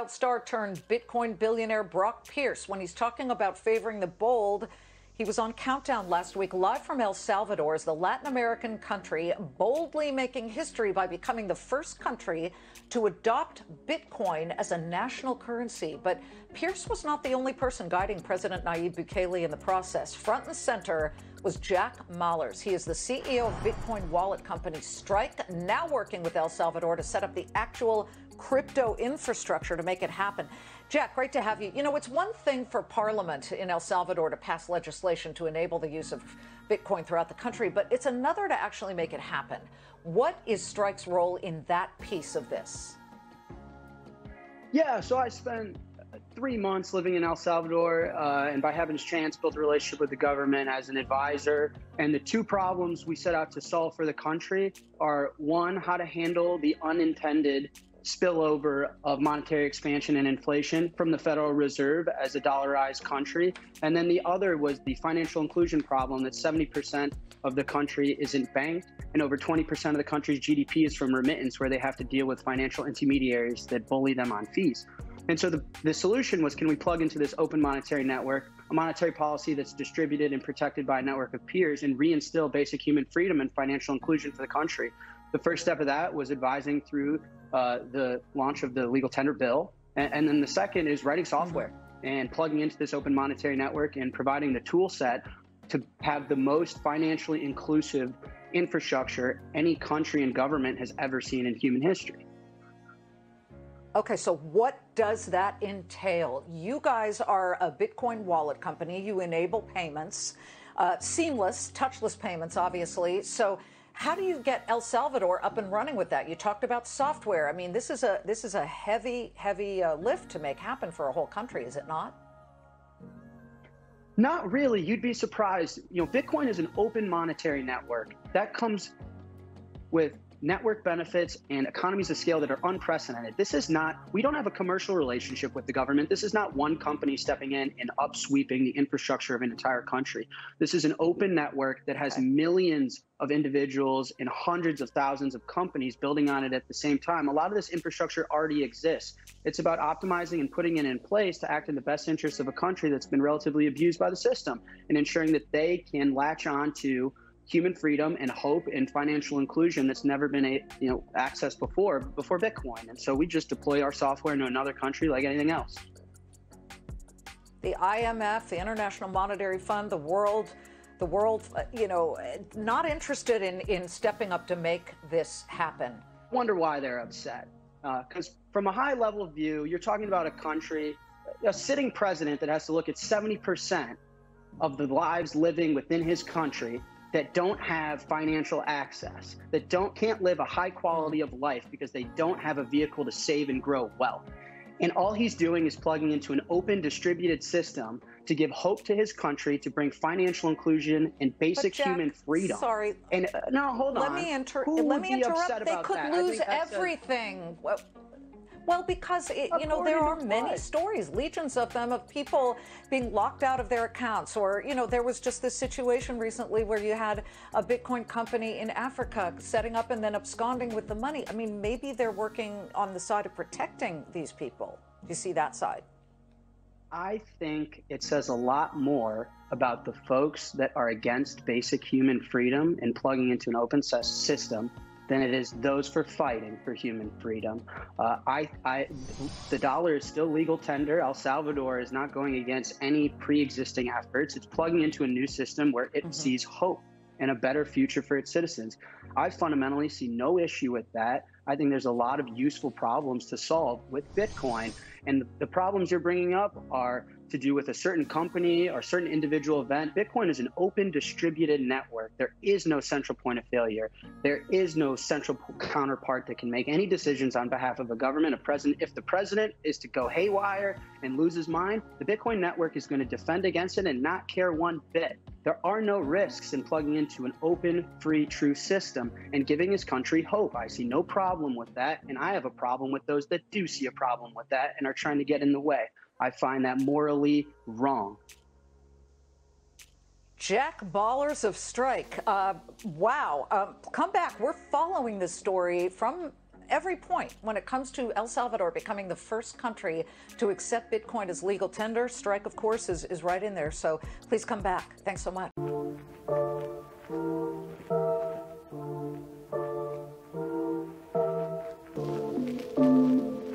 child star turned Bitcoin billionaire Brock Pierce, when he's talking about favoring the bold, he was on Countdown last week, live from El Salvador, as the Latin American country boldly making history by becoming the first country to adopt Bitcoin as a national currency. But Pierce was not the only person guiding President Nayib Bukele in the process. Front and center was Jack Mallers. He is the CEO of Bitcoin wallet company Strike, now working with El Salvador to set up the actual crypto infrastructure to make it happen. Jack, great to have you. You know, it's one thing for Parliament in El Salvador to pass legislation to enable the use of Bitcoin throughout the country, but it's another to actually make it happen. What is Strike's role in that piece of this? Yeah, so I spent 3 months living in El Salvador, and by heaven's chance, built a relationship with the government as an advisor. And the two problems we set out to solve for the country are, one, how to handle the unintended spillover of monetary expansion and inflation from the Federal Reserve as a dollarized country. And then the other was the financial inclusion problem, that 70% of the country isn't banked, and over 20% of the country's GDP is from remittance, where they have to deal with financial intermediaries that bully them on fees. And so the solution was, can we plug into this open monetary network, a monetary policy that's distributed and protected by a network of peers, and reinstill basic human freedom and financial inclusion for the country? The first step of that was advising through the launch of the legal tender bill. And then the second is writing software and plugging into this open monetary network and providing the tool set to have the most financially inclusive infrastructure any country and government has ever seen in human history. Okay, so what does that entail? You guys are a Bitcoin wallet company. You enable payments, seamless, touchless payments, obviously. So how do you get El Salvador up and running with that? You talked about software. I mean, this is a heavy lift to make happen for a whole country, is it not? Not really. You'd be surprised. You know, Bitcoin is an open monetary network. That comes with network benefits and economies of scale that are unprecedented. This is not, we don't have a commercial relationship with the government. This is not one company stepping in and upsweeping the infrastructure of an entire country. This is an open network that has millions of individuals and hundreds of thousands of companies building on it at the same time. A lot of this infrastructure already exists. It's about optimizing and putting it in place to act in the best interest of a country that's been relatively abused by the system, and ensuring that they can latch on to human freedom and hope and financial inclusion that's never been accessed before Bitcoin. And so we just deploy our software into another country like anything else. The IMF, the International Monetary Fund, the world, not interested in stepping up to make this happen. I wonder why they're upset. Because from a high level view, you're talking about a country, a sitting president that has to look at 70% of the lives living within his country that don't have financial access, that can't live a high quality of life because they don't have a vehicle to save and grow wealth. And all he's doing is plugging into an open distributed system to give hope to his country, to bring financial inclusion and basic human freedom. Sorry. And no, hold on. Let me interrupt. Upset They about could that? lose everything. Well, because, there are many stories, legions of them, of people being locked out of their accounts. Or, there was just this situation recently where you had a Bitcoin company in Africa setting up and then absconding with the money. I mean, maybe they're working on the side of protecting these people. Do you see that side? I think it says a lot more about the folks that are against basic human freedom and plugging into an open system than it is those for fighting for human freedom. The dollar is still legal tender. El Salvador is not going against any pre-existing efforts. It's plugging into a new system where it sees hope and a better future for its citizens. I fundamentally see no issue with that. I think there's a lot of useful problems to solve with Bitcoin. And the problems you're bringing up are to do with a certain company or certain individual event. Bitcoin is an open distributed network. There is no central point of failure. There is no central counterpart that can make any decisions on behalf of a government, a president. If the president is to go haywire and lose his mind, the Bitcoin network is going to defend against it and not care one bit. There are no risks in plugging into an open, free, true system and giving his country hope. I see no problem with that, and I have a problem with those that do see a problem with that and are trying to get in the way. I find that morally wrong. Jack Mallers of Strike. Wow. Come back. We're following this story from every point when it comes to El Salvador becoming the first country to accept Bitcoin as legal tender. Strike, of course, is right in there. So please come back. Thanks so much.